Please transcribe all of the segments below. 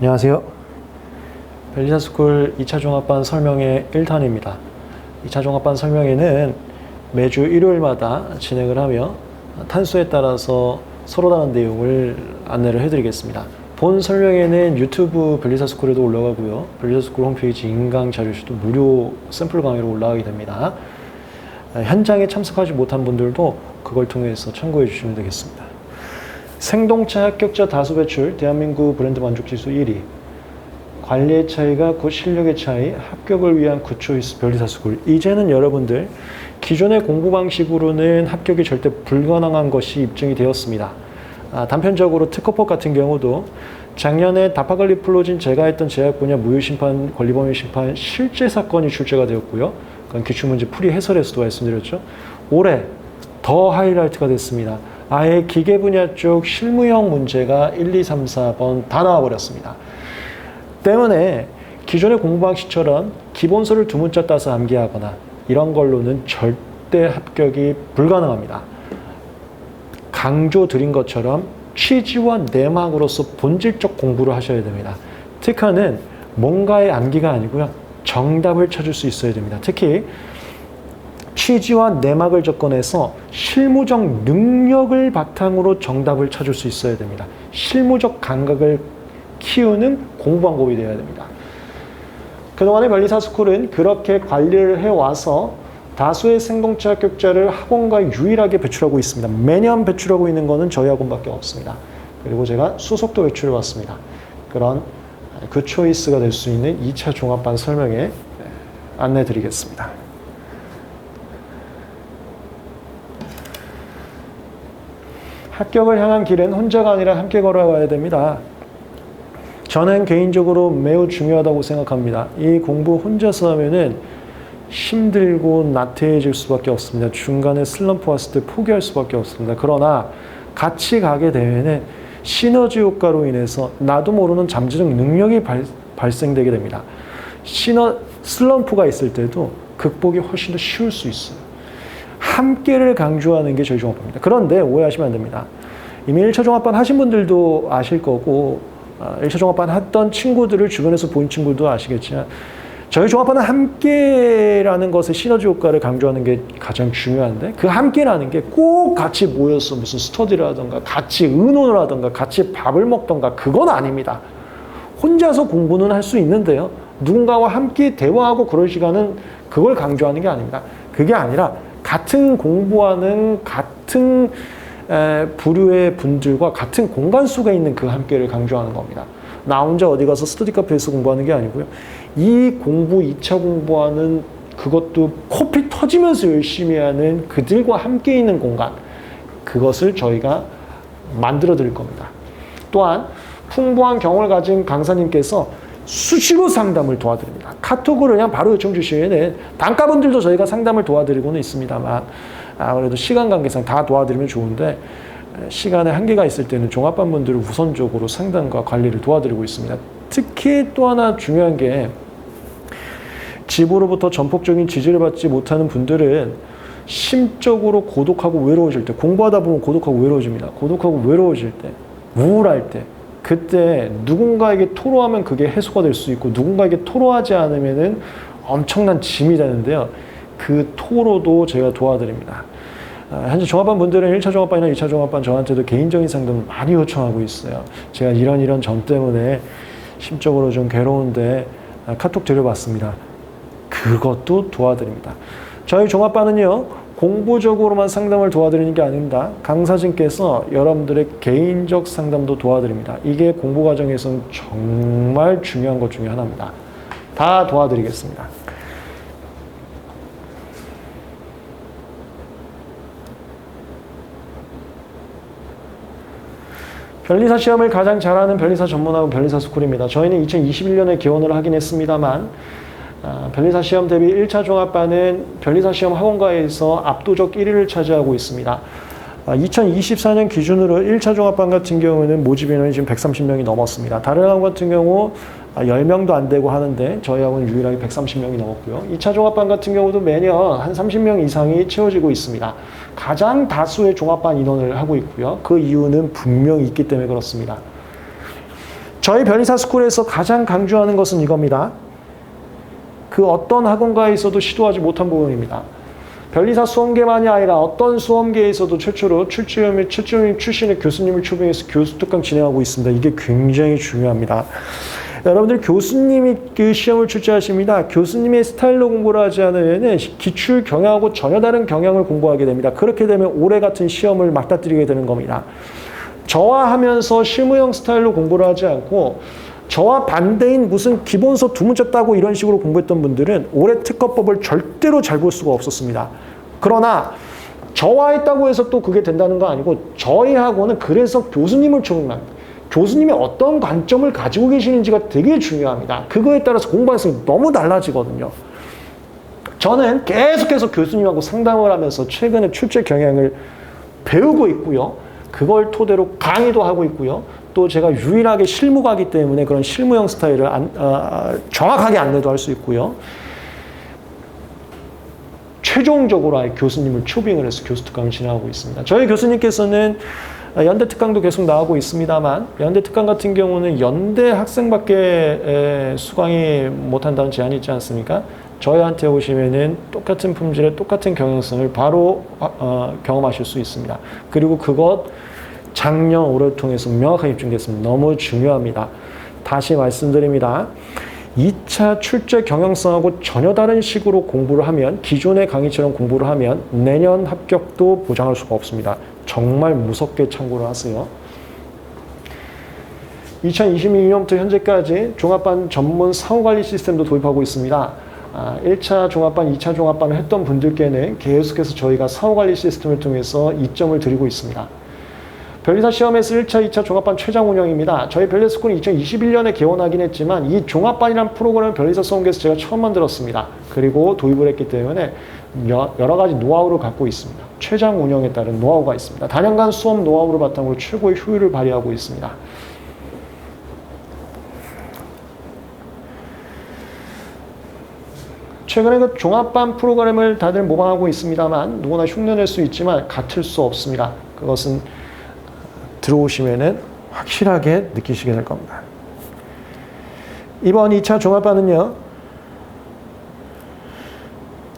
안녕하세요. 벨리사스쿨 2차 종합반 설명회 1탄입니다. 2차 종합반 설명회는 매주 일요일마다 진행을 하며 탄수에 따라서 서로 다른 내용을 안내를 해드리겠습니다. 본 설명회는 유튜브 벨리사스쿨에도 올라가고요. 벨리사스쿨 홈페이지 인강 자료실도 무료 샘플 강의로 올라가게 됩니다. 현장에 참석하지 못한 분들도 그걸 통해서 참고해 주시면 되겠습니다. 생동차 합격자 다수 배출, 대한민국 브랜드 만족지수 1위. 관리의 차이가 곧 실력의 차이, 합격을 위한 굿초이스 벨리사스쿨. 이제는 여러분들 기존의 공부 방식으로는 합격이 절대 불가능한 것이 입증이 되었습니다. 단편적으로 특허법 같은 경우도 작년에 다파글리 플로진 제가 했던 제약 분야 무효심판, 권리범위 심판 실제 사건이 출제가 되었고요. 그건 기출문제 풀이 해설에서도 말씀드렸죠. 올해 더 하이라이트가 됐습니다. 아예 기계 분야 쪽 실무형 문제가 1, 2, 3, 4번 다 나와버렸습니다. 때문에 기존의 공부 방식처럼 기본서를 두 문자 따서 암기하거나 이런 걸로는 절대 합격이 불가능합니다. 강조 드린 것처럼 취지와 내막으로서 본질적 공부를 하셔야 됩니다. 특허는 뭔가의 암기가 아니고요. 정답을 찾을 수 있어야 됩니다. 특히 취지와 내막을 접근해서 실무적 능력을 바탕으로 정답을 찾을 수 있어야 됩니다. 실무적 감각을 키우는 공부 방법이 되어야 됩니다. 그동안의 벨리사스쿨은 그렇게 관리를 해와서 다수의 생동차 합격자를 학원과 유일하게 배출하고 있습니다. 매년 배출하고 있는 것은 저희 학원밖에 없습니다. 그리고 제가 수속도 배출해 왔습니다. 그런 그 초이스가 될 수 있는 2차 종합반 설명에 안내 드리겠습니다. 합격을 향한 길은 혼자가 아니라 함께 걸어가야 됩니다. 저는 개인적으로 매우 중요하다고 생각합니다. 이 공부 혼자서 하면은 힘들고 나태해질 수밖에 없습니다. 중간에 슬럼프 왔을 때 포기할 수밖에 없습니다. 그러나 같이 가게 되면은 시너지 효과로 인해서 나도 모르는 잠재적 능력이 발생되게 됩니다. 슬럼프가 있을 때도 극복이 훨씬 더 쉬울 수 있어요. 함께를 강조하는 게 저희 종합반입니다. 그런데 오해하시면 안 됩니다. 이미 1차 종합반 하신 분들도 아실 거고 1차 종합반 했던 친구들을 주변에서 본 친구도 아시겠지만 저희 종합반은 함께라는 것의 시너지 효과를 강조하는 게 가장 중요한데 그 함께라는 게 꼭 같이 모여서 무슨 스터디를 하던가 같이 의논을 하던가 같이 밥을 먹던가 그건 아닙니다. 혼자서 공부는 할 수 있는데요. 누군가와 함께 대화하고 그럴 시간은 그걸 강조하는 게 아닙니다. 그게 아니라 같은 공부하는 같은 부류의 분들과 같은 공간 속에 있는 그 함께를 강조하는 겁니다. 나 혼자 어디 가서 스터디 카페에서 공부하는 게 아니고요. 이 공부, 2차 공부하는 그것도 코피 터지면서 열심히 하는 그들과 함께 있는 공간, 그것을 저희가 만들어 드릴 겁니다. 또한 풍부한 경험을 가진 강사님께서 수시로 상담을 도와드립니다. 카톡으로 그냥 바로 요청 주시면 단가분들도 저희가 상담을 도와드리고는 있습니다만 그래도 시간 관계상 다 도와드리면 좋은데 시간에 한계가 있을 때는 종합반 분들을 우선적으로 상담과 관리를 도와드리고 있습니다. 특히 또 하나 중요한 게 집으로부터 전폭적인 지지를 받지 못하는 분들은 심적으로 고독하고 외로워질 때 공부하다 보면 고독하고 외로워집니다. 고독하고 외로워질 때 우울할 때 그때 누군가에게 토로하면 그게 해소가 될 수 있고 누군가에게 토로하지 않으면은 엄청난 짐이 되는데요. 그 토로도 제가 도와드립니다. 현재 종합반 분들은 1차 종합반이나 2차 종합반 저한테도 개인적인 상담을 많이 요청하고 있어요. 제가 이런 점 때문에 심적으로 좀 괴로운데 카톡 드려봤습니다. 그것도 도와드립니다. 저희 종합반은요. 공부적으로만 상담을 도와드리는 게 아닙니다. 강사진께서 여러분들의 개인적 상담도 도와드립니다. 이게 공부 과정에서는 정말 중요한 것 중에 하나입니다. 다 도와드리겠습니다. 변리사 시험을 가장 잘하는 변리사 전문학원 변리사 스쿨입니다. 저희는 2021년에 개원을 하긴 했습니다만 변리사 시험 대비 1차 종합반은 변리사 시험 학원가에서 압도적 1위를 차지하고 있습니다. 2024년 기준으로 1차 종합반 같은 경우는 모집 인원이 지금 130명이 넘었습니다. 다른 학원 같은 경우 10명도 안 되고 하는데 저희 학원은 유일하게 130명이 넘었고요. 2차 종합반 같은 경우도 매년 한 30명 이상이 채워지고 있습니다. 가장 다수의 종합반 인원을 하고 있고요. 그 이유는 분명히 있기 때문에 그렇습니다. 저희 변리사 스쿨에서 가장 강조하는 것은 이겁니다. 그 어떤 학원가에 있어도 시도하지 못한 부분입니다. 변리사 수험계만이 아니라 어떤 수험계에서도 최초로 출제임 출신의 교수님을 초빙해서 교수 특강 진행하고 있습니다. 이게 굉장히 중요합니다. 여러분들 교수님이 그 시험을 출제하십니다. 교수님의 스타일로 공부를 하지 않으면 기출 경향하고 전혀 다른 경향을 공부하게 됩니다. 그렇게 되면 올해 같은 시험을 맞닥뜨리게 되는 겁니다. 저와 하면서 실무형 스타일로 공부를 하지 않고 저와 반대인 무슨 기본서 두 문제 따고 이런 식으로 공부했던 분들은 올해 특허법을 절대로 잘 볼 수가 없었습니다. 그러나 저와 했다고 해서 또 그게 된다는 거 아니고 저희 학원은 그래서 교수님을 초빙합니다. 교수님이 어떤 관점을 가지고 계시는지가 되게 중요합니다. 그거에 따라서 공부 방식이 너무 달라지거든요. 저는 계속해서 교수님하고 상담을 하면서 최근에 출제 경향을 배우고 있고요. 그걸 토대로 강의도 하고 있고요. 또 제가 유일하게 실무가기 때문에 그런 실무형 스타일을 정확하게 안내도 할 수 있고요. 최종적으로 아예 교수님을 초빙을 해서 교수 특강을 진행하고 있습니다. 저희 교수님께서는 연대 특강도 계속 나오고 있습니다만 연대 특강 같은 경우는 연대 학생밖에 수강이 못한다는 제한이 있지 않습니까? 저희한테 오시면은 똑같은 품질의 똑같은 경영성을 바로 경험하실 수 있습니다. 그리고 그것 작년 올해를 통해서 명확하게 입증됐습니다. 너무 중요합니다. 다시 말씀드립니다. 2차 출제 경영성하고 전혀 다른 식으로 공부를 하면 기존의 강의처럼 공부를 하면 내년 합격도 보장할 수가 없습니다. 정말 무섭게 참고를 하세요. 2022년부터 현재까지 종합반 전문 사후관리 시스템도 도입하고 있습니다. 1차 종합반, 2차 종합반을 했던 분들께는 계속해서 저희가 사후관리 시스템을 통해서 이점을 드리고 있습니다. 변리사 시험에서 1차, 2차 종합반 최장 운영입니다. 저희 변리스쿨은 2021년에 개원하긴 했지만 이 종합반이라는 프로그램을 변리사 수험계에서 제가 처음 만들었습니다. 그리고 도입을 했기 때문에 여러 가지 노하우를 갖고 있습니다. 최장 운영에 따른 노하우가 있습니다. 단연간 수험 노하우를 바탕으로 최고의 효율을 발휘하고 있습니다. 최근에 그 종합반 프로그램을 다들 모방하고 있습니다만 누구나 흉내낼 수 있지만 같을 수 없습니다. 그것은 들어오시면은 확실하게 느끼시게 될 겁니다. 이번 2차 종합반은요,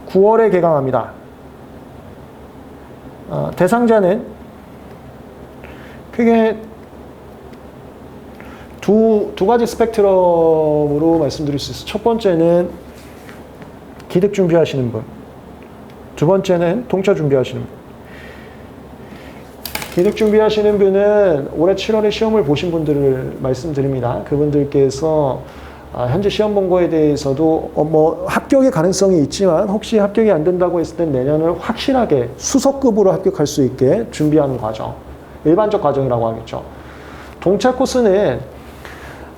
9월에 개강합니다. 대상자는 크게 두 가지 스펙트럼으로 말씀드릴 수 있어요. 첫 번째는 기득 준비하시는 분, 두 번째는 동차 준비하시는 분. 기득 준비하시는 분은 올해 7월에 시험을 보신 분들을 말씀드립니다. 그분들께서 현재 시험 본 거에 대해서도 합격의 가능성이 있지만 혹시 합격이 안 된다고 했을 때 내년을 확실하게 수석급으로 합격할 수 있게 준비하는 과정, 일반적 과정이라고 하겠죠. 동차 코스는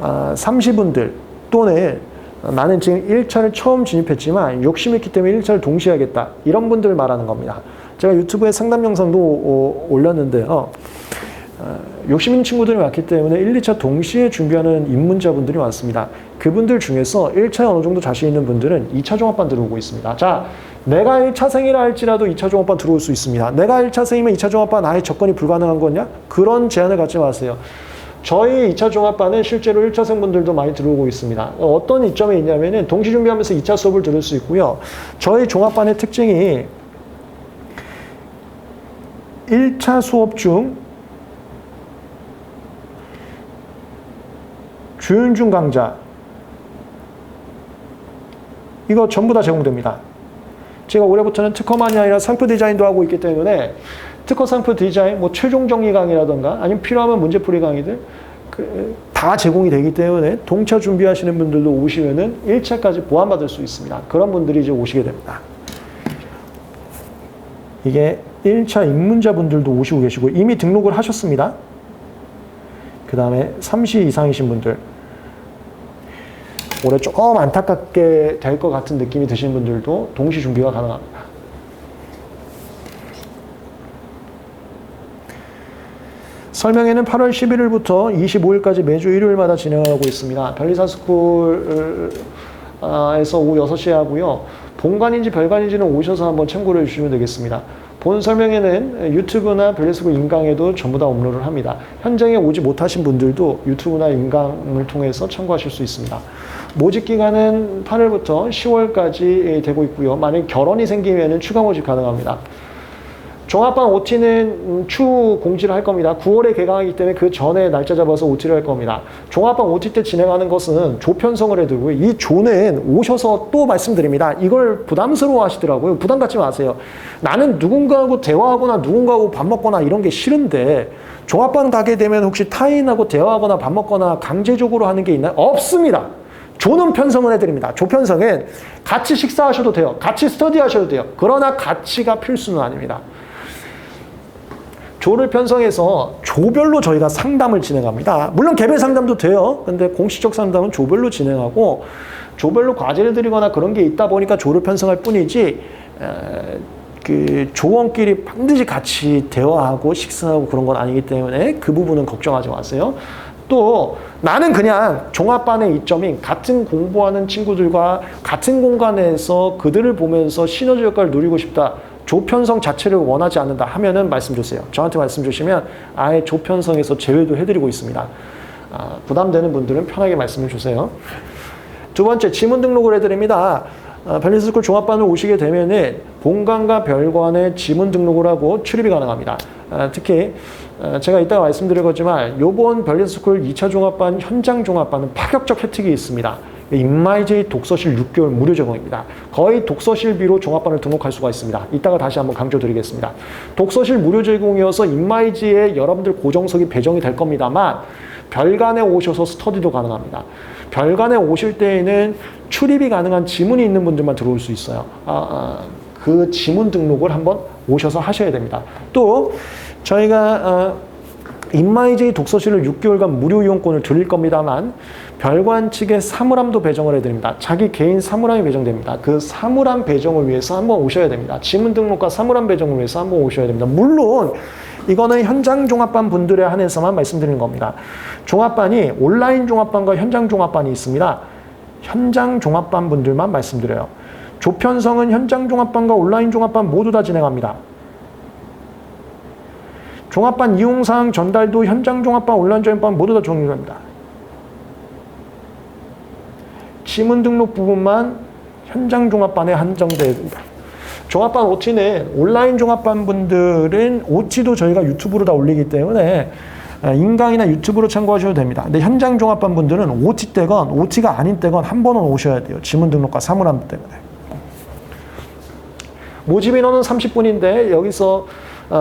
30분들 또는 나는 지금 1차를 처음 진입했지만 욕심이 있기 때문에 1차를 동시에 하겠다, 이런 분들을 말하는 겁니다. 제가 유튜브에 상담 영상도 올렸는데요. 욕심 있는 친구들이 많기 때문에 1, 2차 동시에 준비하는 입문자분들이 많습니다. 그분들 중에서 1차에 어느 정도 자신 있는 분들은 2차 종합반 들어오고 있습니다. 자, 내가 1차생이라 할지라도 2차 종합반 들어올 수 있습니다. 내가 1차생이면 2차 종합반 아예 접근이 불가능한 거냐? 그런 제한을 갖지 마세요. 저희 2차 종합반은 실제로 1차생 분들도 많이 들어오고 있습니다. 어떤 이점이 있냐면은 동시 준비하면서 2차 수업을 들을 수 있고요. 저희 종합반의 특징이 1차 수업 중 주윤중 강좌 이거 전부 다 제공됩니다. 제가 올해부터는 특허만이 아니라 상표 디자인도 하고 있기 때문에 특허 상표 디자인, 최종 정리 강의라던가 아니면 필요하면 문제풀이 강의들 다 제공이 되기 때문에 동차 준비하시는 분들도 오시면은 1차까지 보완받을 수 있습니다. 그런 분들이 이제 오시게 됩니다. 이게 1차 입문자분들도 오시고 계시고 이미 등록을 하셨습니다. 그 다음에 3시 이상이신 분들, 올해 조금 안타깝게 될 것 같은 느낌이 드시는 분들도 동시 준비가 가능합니다. 설명회는 8월 11일부터 25일까지 매주 일요일마다 진행하고 있습니다. 변리사 스쿨에서 오후 6시에 하고요. 본관인지 별관인지는 오셔서 한번 참고를 해주시면 되겠습니다. 본 설명에는 유튜브나 밸리스쿨 인강에도 전부 다 업로드를 합니다. 현장에 오지 못하신 분들도 유튜브나 인강을 통해서 참고하실 수 있습니다. 모집 기간은 8월부터 10월까지 되고 있고요. 만약 결혼이 생기면 추가 모집 가능합니다. 종합반 OT는 추후 공지를 할 겁니다. 9월에 개강하기 때문에 그 전에 날짜 잡아서 OT를 할 겁니다. 종합반 OT 때 진행하는 것은 조 편성을 해두고요. 이 조는 오셔서 또 말씀드립니다. 이걸 부담스러워 하시더라고요. 부담 갖지 마세요. 나는 누군가하고 대화하거나 누군가하고 밥 먹거나 이런 게 싫은데 종합반 가게 되면 혹시 타인하고 대화하거나 밥 먹거나 강제적으로 하는 게 있나요? 없습니다. 조는 편성을 해드립니다. 조 편성은 같이 식사하셔도 돼요. 같이 스터디하셔도 돼요. 그러나 같이가 필수는 아닙니다. 조를 편성해서 조별로 저희가 상담을 진행합니다. 물론 개별 상담도 돼요. 근데 공식적 상담은 조별로 진행하고 조별로 과제를 드리거나 그런 게 있다 보니까 조를 편성할 뿐이지 그 조원끼리 반드시 같이 대화하고 식사하고 그런 건 아니기 때문에 그 부분은 걱정하지 마세요. 또 나는 그냥 종합반의 이점인 같은 공부하는 친구들과 같은 공간에서 그들을 보면서 시너지 효과를 누리고 싶다. 조편성 자체를 원하지 않는다 하면은 말씀 주세요. 저한테 말씀 주시면 아예 조편성에서 제외도 해드리고 있습니다. 부담되는 분들은 편하게 말씀을 주세요. 두 번째, 지문 등록을 해드립니다. 밸리스쿨 종합반을 오시게 되면은 본관과 별관의 지문 등록을 하고 출입이 가능합니다. 특히 제가 이따가 말씀드릴 거지만 요번 밸리스쿨 2차 종합반 현장 종합반은 파격적 혜택이 있습니다. 인마이제이 독서실 6개월 무료 제공입니다. 거의 독서실비로 종합반을 등록할 수가 있습니다. 이따가 다시 한번 강조드리겠습니다. 독서실 무료 제공이어서 인마이제이에 여러분들 고정석이 배정이 될 겁니다만 별관에 오셔서 스터디도 가능합니다. 별관에 오실 때에는 출입이 가능한 지문이 있는 분들만 들어올 수 있어요. 그 지문 등록을 한번 오셔서 하셔야 됩니다. 또 저희가 인마이제이 독서실을 6개월간 무료 이용권을 드릴 겁니다만 별관 측에 사물함도 배정을 해드립니다. 자기 개인 사물함이 배정됩니다. 그 사물함 배정을 위해서 한번 오셔야 됩니다. 지문 등록과 사물함 배정을 위해서 한번 오셔야 됩니다. 물론 이거는 현장 종합반 분들에 한해서만 말씀드리는 겁니다. 종합반이 온라인 종합반과 현장 종합반이 있습니다. 현장 종합반 분들만 말씀드려요. 조편성은 현장 종합반과 온라인 종합반 모두 다 진행합니다. 종합반 이용사항 전달도 현장 종합반, 온라인 종합반 모두 다 종료합니다. 지문 등록 부분만 현장 종합반에 한정되어 있습니다. 종합반 OT는 온라인 종합반 분들은 OT도 저희가 유튜브로 다 올리기 때문에 인강이나 유튜브로 참고하셔도 됩니다. 근데 현장 종합반 분들은 OT 때건 OT가 아닌 때건 한 번은 오셔야 돼요. 지문 등록과 사물함 때문에. 모집 인원은 30분인데 여기서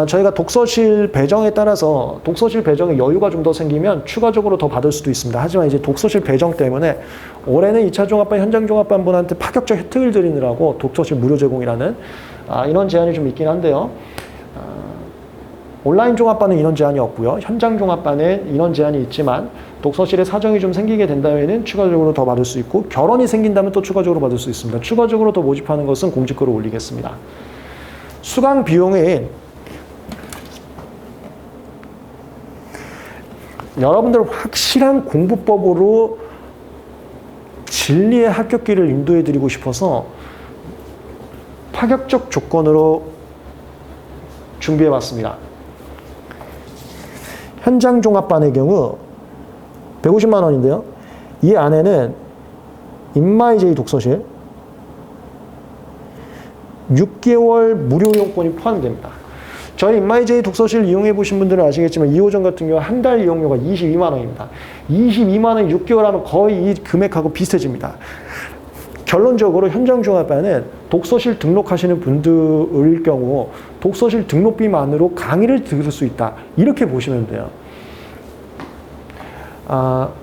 저희가 독서실 배정에 따라서 독서실 배정에 여유가 좀 더 생기면 추가적으로 더 받을 수도 있습니다. 하지만 이제 독서실 배정 때문에 올해는 2차 종합반, 현장 종합반 분한테 파격적 혜택을 드리느라고 독서실 무료 제공이라는 인원 제한이 좀 있긴 한데요. 온라인 종합반은 인원 제한이 없고요. 현장 종합반은 인원 제한이 있지만 독서실에 사정이 좀 생기게 된다면 추가적으로 더 받을 수 있고 결혼이 생긴다면 또 추가적으로 받을 수 있습니다. 추가적으로 더 모집하는 것은 공지글을 올리겠습니다. 수강 비용은 여러분들 확실한 공부법으로 진리의 합격기를 인도해드리고 싶어서 파격적 조건으로 준비해봤습니다. 현장 종합반의 경우 150만 원인데요. 이 안에는 인마이제이 독서실 6개월 무료 이용권이 포함됩니다. 저희 인마이제이 독서실 이용해 보신 분들은 아시겠지만 2호점 같은 경우 한 달 이용료가 22만 원입니다. 22만 원 6개월 하면 거의 이 금액하고 비슷해집니다. 결론적으로 현장 종합반은 독서실 등록하시는 분들일 경우 독서실 등록비만으로 강의를 들을 수 있다. 이렇게 보시면 돼요.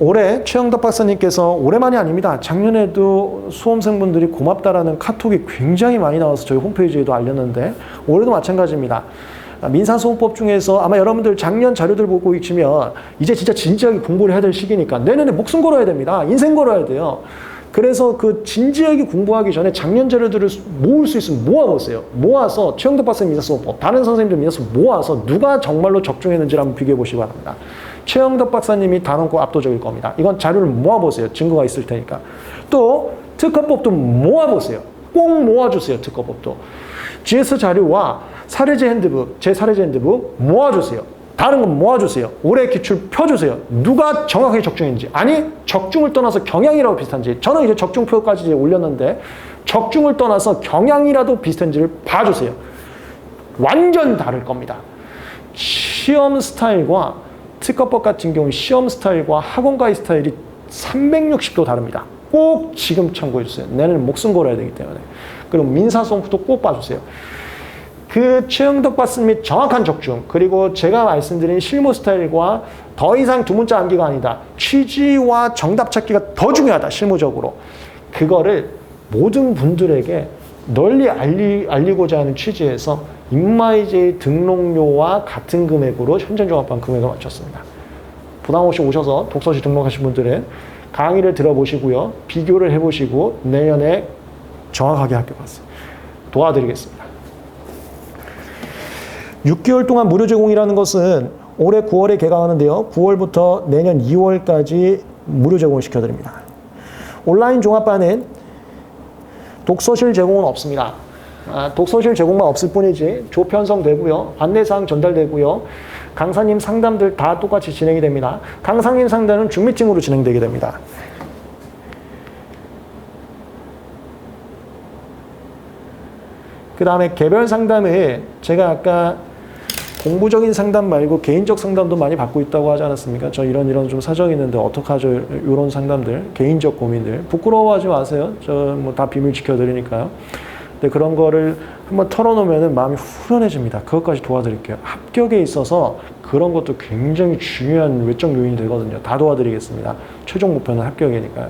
올해 최영덕 박사님께서 올해만이 아닙니다. 작년에도 수험생분들이 고맙다라는 카톡이 굉장히 많이 나와서 저희 홈페이지에도 알렸는데 올해도 마찬가지입니다. 민사소송법 중에서 아마 여러분들 작년 자료들 보고 있으면 이제 진짜 진지하게 공부를 해야 될 시기니까 내년에 목숨 걸어야 됩니다. 인생 걸어야 돼요. 그래서 그 진지하게 공부하기 전에 작년 자료들을 모을 수 있으면 모아보세요. 모아서 최영덕 박사님 민사소송법, 다른 선생님들 민사소송 모아서 누가 정말로 적중했는지를 한번 비교해 보시기 바랍니다. 최영덕 박사님이 단언코 압도적일 겁니다. 이건 자료를 모아보세요. 증거가 있을 테니까. 또 특허법도 모아보세요. 꼭 모아주세요. 특허법도. GS 자료와 사례제 핸드북, 제 사례제 핸드북 모아주세요. 다른 건 모아주세요. 올해 기출 펴주세요. 누가 정확하게 적중인지. 아니, 적중을 떠나서 경향이라고 비슷한지. 저는 이제 적중표까지 이제 올렸는데 적중을 떠나서 경향이라도 비슷한지를 봐주세요. 완전 다를 겁니다. 시험 스타일과 특허법 같은 경우 시험 스타일과 학원 가입 스타일이 360도 다릅니다. 꼭 지금 참고해 주세요. 내년 목숨 걸어야 되기 때문에. 그리고 민사소송도 꼭 봐주세요. 그 최영덕 박사 및 정확한 적중, 그리고 제가 말씀드린 실무 스타일과 더 이상 두 문자 암기가 아니다. 취지와 정답 찾기가 더 중요하다, 실무적으로. 그거를 모든 분들에게 널리 알리고자 하는 취지에서 인마이제이 등록료와 같은 금액으로 현장종합반 금액을 맞췄습니다. 부담 없이 오셔서 독서실 등록하신 분들은 강의를 들어보시고요. 비교를 해보시고 내년에 정확하게 합격 받습니다. 도와드리겠습니다. 6개월 동안 무료 제공이라는 것은 올해 9월에 개강하는데요. 9월부터 내년 2월까지 무료 제공을 시켜드립니다. 온라인 종합반은 독서실 제공은 없습니다. 독서실 제공만 없을 뿐이지 조편성되고요. 안내사항 전달되고요. 강사님 상담들 다 똑같이 진행이 됩니다. 강사님 상담은 줌 미팅으로 진행되게 됩니다. 그 다음에 개별 상담은 제가 아까 공부적인 상담 말고 개인적 상담도 많이 받고 있다고 하지 않았습니까? 저 이런 좀 사정이 있는데 어떡하죠? 이런 상담들, 개인적 고민들. 부끄러워하지 마세요. 저 뭐 다 비밀 지켜드리니까요. 근데 그런 거를 한번 털어놓으면 마음이 후련해집니다. 그것까지 도와드릴게요. 합격에 있어서 그런 것도 굉장히 중요한 외적 요인이 되거든요. 다 도와드리겠습니다. 최종 목표는 합격이니까요.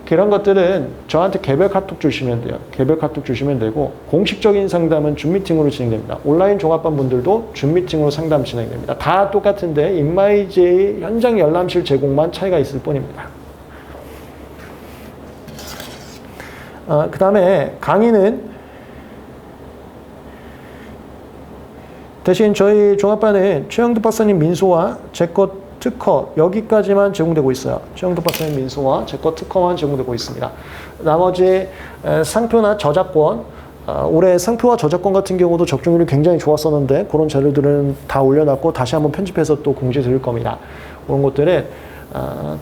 그런 것들은 저한테 개별 카톡 주시면 돼요. 개별 카톡 주시면 되고 공식적인 상담은 줌 미팅으로 진행됩니다. 온라인 종합반 분들도 줌 미팅으로 상담 진행됩니다. 다 똑같은데 인마이제이 현장 열람실 제공만 차이가 있을 뿐입니다. 그 다음에 강의는 대신 저희 종합반은 최영덕 박사님 민소와 제것 특허 여기까지만 제공되고 있어요. 최영덕 박사님 민소와 제것 특허만 제공되고 있습니다. 나머지 상표나 저작권, 올해 상표와 저작권 같은 경우도 적중률이 굉장히 좋았었는데 그런 자료들은 다 올려놨고 다시 한번 편집해서 또 공지해 드릴 겁니다. 그런 것들은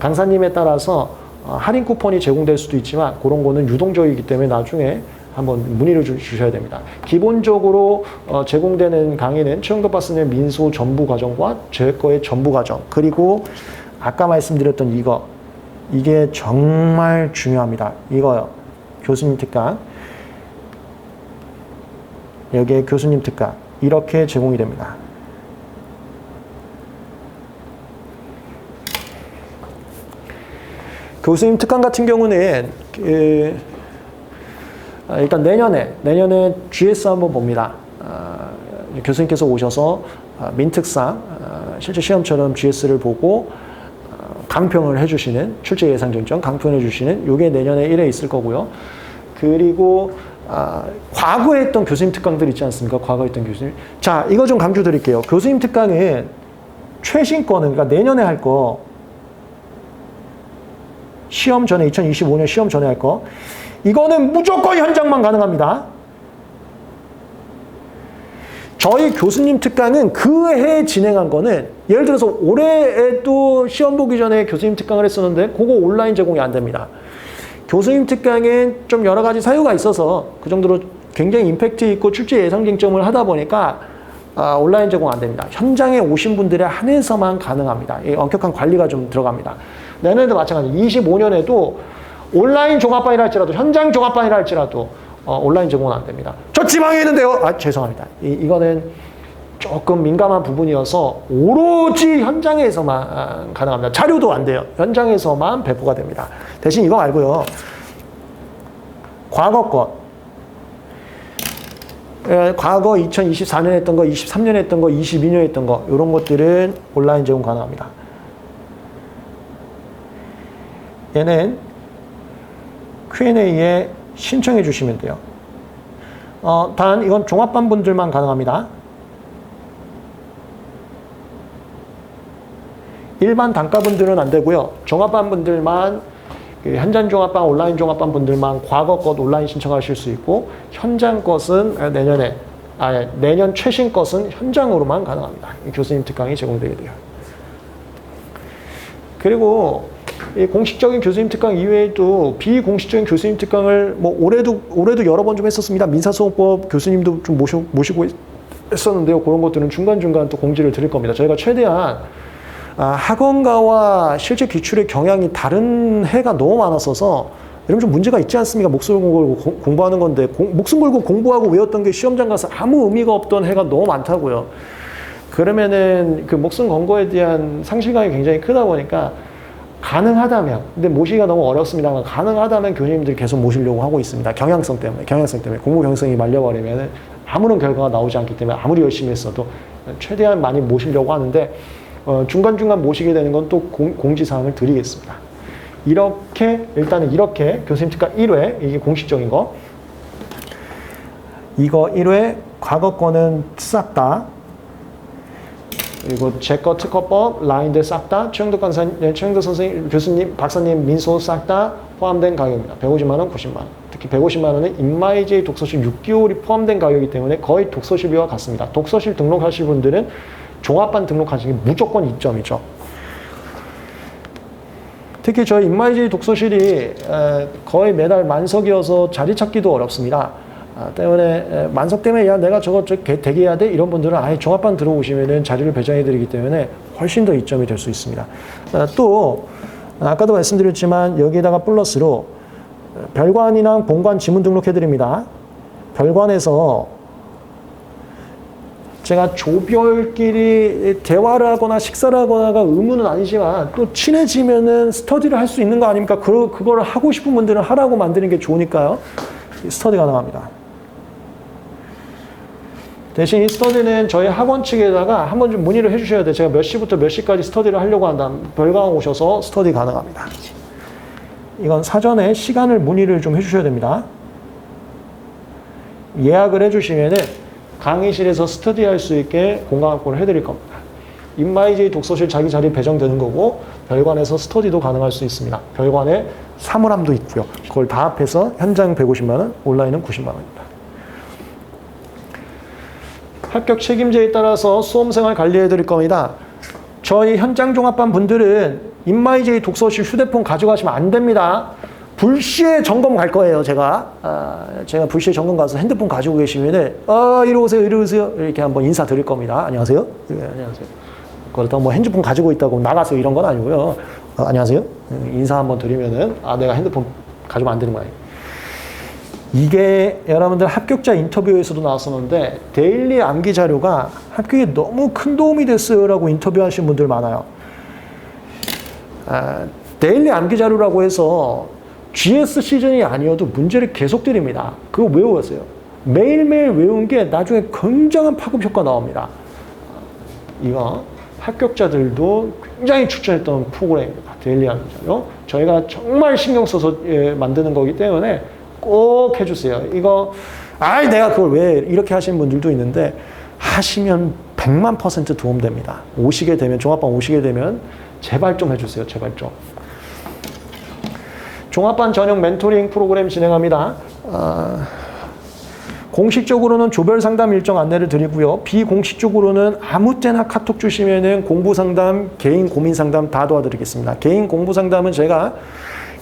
강사님에 따라서 할인 쿠폰이 제공될 수도 있지만 그런 거는 유동적이기 때문에 나중에 한번 문의를 주셔야 됩니다. 기본적으로 제공되는 강의는 최영덕 박사님 민소 전부 과정과 제 거의 전부 과정, 그리고 아까 말씀드렸던 이게 정말 중요합니다. 이거요. 교수님 특강. 여기에 교수님 특강. 이렇게 제공이 됩니다. 교수님 특강 같은 경우는 일단 내년에 GS 한번 봅니다. 교수님께서 오셔서 민특상 실제 시험처럼 GS를 보고 강평을 해주시는 출제 예상 정점 강평을 해주시는 이게 내년에 1회 있을 거고요. 그리고 과거에 했던 교수님 특강들 있지 않습니까? 과거에 했던 교수님. 자, 이거 좀 강조 드릴게요. 교수님 특강은 최신 거는 그러니까 내년에 할 거 시험 전에 2025년 시험 전에 할 거 이거는 무조건 현장만 가능합니다. 저희 교수님 특강은 그 해 진행한 거는 예를 들어서 올해에도 시험 보기 전에 교수님 특강을 했었는데 그거 온라인 제공이 안 됩니다. 교수님 특강엔 좀 여러 가지 사유가 있어서 그 정도로 굉장히 임팩트 있고 출제 예상 쟁점을 하다 보니까 온라인 제공 안 됩니다. 현장에 오신 분들에 한해서만 가능합니다. 엄격한 관리가 좀 들어갑니다. 내년에도 마찬가지 25년에도 온라인 종합반이라 할지라도 현장 종합반이라 할지라도 온라인 제공은 안 됩니다. 저 지방에 있는데요. 죄송합니다. 이거는 조금 민감한 부분이어서 오로지 현장에서만 가능합니다. 자료도 안 돼요. 현장에서만 배포가 됩니다. 대신 이거 말고요. 과거 것. 과거 2024년에 했던 거, 23년에 했던 거, 22년에 했던 거 이런 것들은 온라인 제공 가능합니다. 얘는 Q&A에 신청해 주시면 돼요. 단 이건 종합반 분들만 가능합니다. 일반 단과분들은 안 되고요. 종합반 분들만 현장 종합반, 온라인 종합반 분들만 과거 것 온라인 신청하실 수 있고 현장 것은 내년에 내년 최신 것은 현장으로만 가능합니다. 교수님 특강이 제공되게 돼요. 그리고 이 공식적인 교수님 특강 이외에도 비공식적인 교수님 특강을 뭐 올해도 여러 번 좀 했었습니다. 민사소송법 교수님도 좀 모시고 했었는데요. 그런 것들은 중간중간 또 공지를 드릴 겁니다. 저희가 최대한 학원가와 실제 기출의 경향이 다른 해가 너무 많았어서 이러면 좀 문제가 있지 않습니까? 목숨 걸고 공부하는 건데 목숨 걸고 공부하고 외웠던 게 시험장 가서 아무 의미가 없던 해가 너무 많다고요. 그러면은 그 목숨 건 거에 대한 상실감이 굉장히 크다 보니까 가능하다면, 근데 모시기가 너무 어렵습니다만 가능하다면 교수님들 계속 모시려고 하고 있습니다. 경향성 때문에 공부 경향성이 말려버리면 아무런 결과가 나오지 않기 때문에 아무리 열심히 했어도 최대한 많이 모시려고 하는데 중간중간 모시게 되는 건 또 공지사항을 드리겠습니다. 일단은 이렇게 교수님 특강 1회, 이게 공식적인 거. 이거 1회, 과거 거는 싹 다. 그리고 제거 특허법, 라인들 싹 다, 최영도 선생님, 교수님, 박사님, 민소 싹 다 포함된 가격입니다. 150만원, 90만원. 특히 150만원은 인마이제이 독서실 6개월이 포함된 가격이기 때문에 거의 독서실비와 같습니다. 독서실 등록하실 분들은 종합반 등록하시는 게 무조건 이점이죠. 특히 저희 인마이제이 독서실이 거의 매달 만석이어서 자리 찾기도 어렵습니다. 때문에 만석 때문에 야 내가 저거 대기해야 돼? 이런 분들은 아예 종합반 들어오시면은 자리를 배정해 드리기 때문에 훨씬 더 이점이 될 수 있습니다. 또 아까도 말씀드렸지만 여기에다가 플러스로 별관이랑 본관 지문 등록해 드립니다. 별관에서 제가 조별끼리 대화를 하거나 식사를 하거나가 의무는 아니지만 또 친해지면은 스터디를 할 수 있는 거 아닙니까? 그걸 하고 싶은 분들은 하라고 만드는 게 좋으니까요. 스터디 가능합니다. 대신 이 스터디는 저희 학원 측에다가 한번 좀 문의를 해주셔야 돼요. 제가 몇 시부터 몇 시까지 스터디를 하려고 한다면 별강 오셔서 스터디 가능합니다. 이건 사전에 시간을 문의를 좀 해주셔야 됩니다. 예약을 해주시면은 강의실에서 스터디할 수 있게 공강 확보를 해드릴 겁니다. 인마이제이 독서실 자기 자리 배정되는 거고 별관에서 스터디도 가능할 수 있습니다. 별관에 사물함도 있고요. 그걸 다 합해서 현장 150만 원, 온라인은 90만 원입니다. 합격 책임제에 따라서 수험생활 관리해 드릴 겁니다. 저희 현장 종합반 분들은 인마이제이 독서실 휴대폰 가져가시면 안 됩니다. 불시에 점검 갈 거예요, 제가 불시에 점검 가서 핸드폰 가지고 계시면은, 이리 오세요, 이리 오세요. 이렇게 한번 인사 드릴 겁니다. 안녕하세요. 네, 안녕하세요. 그렇다고 뭐 핸드폰 가지고 있다고 나가세요, 이런 건 아니고요. 안녕하세요. 인사 한번 드리면은, 내가 핸드폰 가지고 안 되는 거 아니에요. 이게 여러분들 합격자 인터뷰에서도 나왔었는데, 데일리 암기 자료가 합격에 너무 큰 도움이 됐어요라고 인터뷰하신 분들 많아요. 데일리 암기 자료라고 해서 GS 시즌이 아니어도 문제를 계속 드립니다. 그거 외우세요. 매일매일 외운 게 나중에 굉장한 파급 효과 나옵니다. 이거 합격자들도 굉장히 추천했던 프로그램입니다. 데일리 암기 자료. 저희가 정말 신경 써서 만드는 거기 때문에 꼭 해주세요. 이거 내가 그걸 왜 이렇게 하시는 분들도 있는데 하시면 100만 % 도움됩니다. 종합반 오시게 되면 제발 좀 해주세요. 제발 좀. 종합반 전용 멘토링 프로그램 진행합니다. 공식적으로는 조별 상담 일정 안내를 드리고요. 비공식적으로는 아무 때나 카톡 주시면은 공부 상담, 개인 고민 상담 다 도와드리겠습니다. 개인 공부 상담은 제가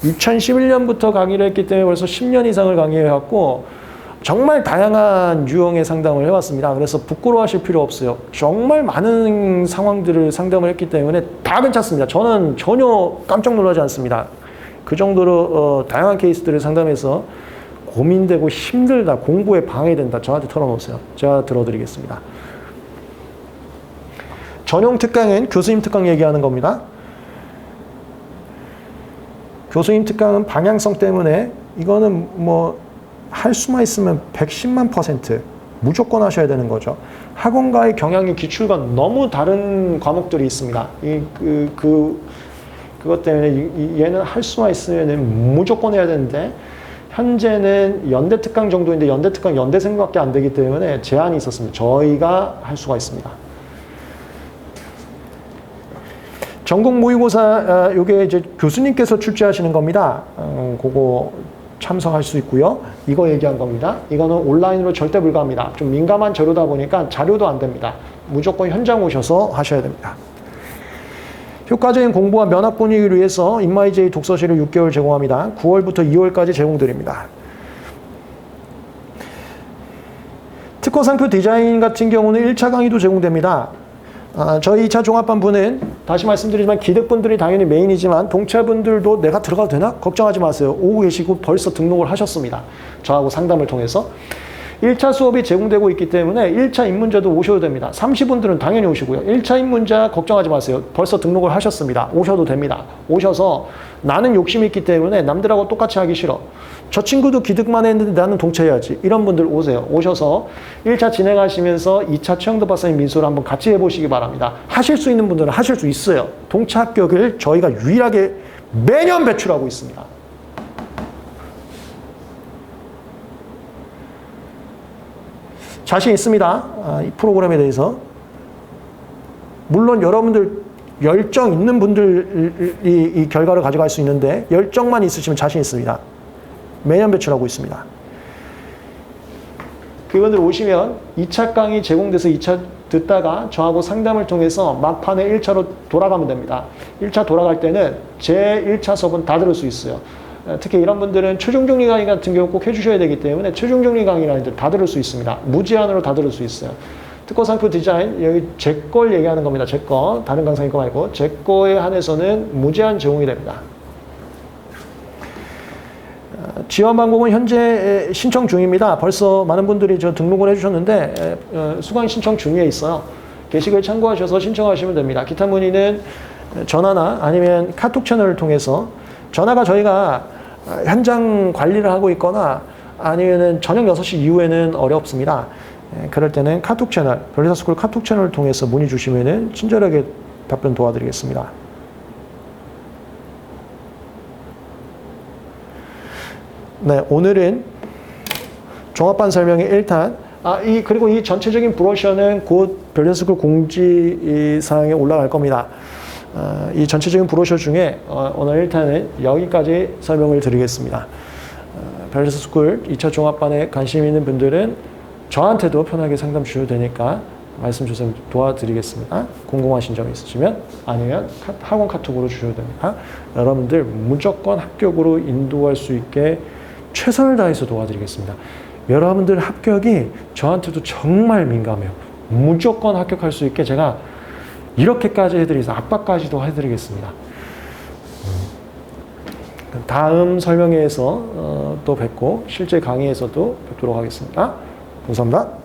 2011년부터 강의를 했기 때문에 벌써 10년 이상을 강의해왔고 정말 다양한 유형의 상담을 해왔습니다. 그래서 부끄러워하실 필요 없어요. 정말 많은 상황들을 상담을 했기 때문에 다 괜찮습니다. 저는 전혀 깜짝 놀라지 않습니다. 그 정도로 다양한 케이스들을 상담해서 고민되고 힘들다, 공부에 방해된다, 저한테 털어놓으세요. 제가 들어드리겠습니다. 전용 특강은 교수님 특강 얘기하는 겁니다. 교수님 특강은 방향성 때문에 이거는 뭐 할 수만 있으면 110만 % 무조건 하셔야 되는 거죠. 학원과의 경향이 기출과 너무 다른 과목들이 있습니다. 그것 때문에 얘는 할 수만 있으면 무조건 해야 되는데 현재는 연대 특강 정도인데 연대 특강 연대생밖에 안 되기 때문에 제한이 있었습니다. 저희가 할 수가 있습니다. 전국 모의고사 요게 이제 교수님께서 출제하시는 겁니다. 그거 참석할 수 있고요. 이거 얘기한 겁니다. 이거는 온라인으로 절대 불가합니다. 좀 민감한 자료다 보니까 자료도 안 됩니다. 무조건 현장 오셔서 하셔야 됩니다. 효과적인 공부와 면학 분위기를 위해서 인마이제이 독서실을 6개월 제공합니다. 9월부터 2월까지 제공드립니다. 특허상표 디자인 같은 경우는 1차 강의도 제공됩니다. 저희 2차 종합반부는 다시 말씀드리지만 기득분들이 당연히 메인이지만 동체분들도 내가 들어가도 되나? 걱정하지 마세요. 오고 계시고 벌써 등록을 하셨습니다. 저하고 상담을 통해서. 1차 수업이 제공되고 있기 때문에 1차 입문자도 오셔도 됩니다. 30분들은 당연히 오시고요. 1차 입문자 걱정하지 마세요. 벌써 등록을 하셨습니다. 오셔도 됩니다. 오셔서 나는 욕심이 있기 때문에 남들하고 똑같이 하기 싫어. 저 친구도 기득만 했는데 나는 동체해야지. 이런 분들 오세요. 오셔서 1차 진행하시면서 2차 최영도 박사님 민소를 한번 같이 해보시기 바랍니다. 하실 수 있는 분들은 하실 수 있어요. 동체 합격을 저희가 유일하게 매년 배출하고 있습니다. 자신 있습니다. 이 프로그램에 대해서. 물론 여러분들 열정 있는 분들이 이 결과를 가져갈 수 있는데 열정만 있으시면 자신 있습니다. 매년 배출하고 있습니다. 그분들 오시면 2차 강의 제공돼서 2차 듣다가 저하고 상담을 통해서 막판에 1차로 돌아가면 됩니다. 1차 돌아갈 때는 제 1차 수업은 다 들을 수 있어요. 특히 이런 분들은 최종 정리 강의 같은 경우 꼭 해주셔야 되기 때문에 최종 정리 강의라는 데 다 들을 수 있습니다. 무제한으로 다 들을 수 있어요. 특허상표 디자인, 여기 제 걸 얘기하는 겁니다. 제 거. 다른 강사님 거 말고. 제 거에 한해서는 무제한 제공이 됩니다. 지원 방법은 현재 신청 중입니다. 벌써 많은 분들이 저 등록을 해주셨는데 수강 신청 중에 있어요. 게시글 참고하셔서 신청하시면 됩니다. 기타 문의는 전화나 아니면 카톡 채널을 통해서 전화가 저희가 현장 관리를 하고 있거나 아니면은 저녁 6시 이후에는 어렵습니다. 그럴 때는 카톡 채널, 별리사스쿨 카톡 채널을 통해서 문의 주시면은 친절하게 답변 도와드리겠습니다. 네, 오늘은 종합반 설명의 1탄. 그리고 이 전체적인 브로셔는 곧 별리사스쿨 공지사항에 올라갈 겁니다. 이 전체적인 브로셔 중에 오늘 1탄은 여기까지 설명을 드리겠습니다. 별리사스쿨 2차 종합반에 관심 있는 분들은 저한테도 편하게 상담 주셔도 되니까 말씀 주세요. 도와드리겠습니다. 궁금하신 점 있으시면 아니면 학원 카톡으로 주셔도 됩니다. 여러분들 무조건 합격으로 인도할 수 있게 최선을 다해서 도와드리겠습니다. 여러분들 합격이 저한테도 정말 민감해요. 무조건 합격할 수 있게 제가 이렇게까지 해드리겠습니다. 압박까지도 해드리겠습니다. 다음 설명회에서 또 뵙고 실제 강의에서도 뵙도록 하겠습니다. 감사합니다.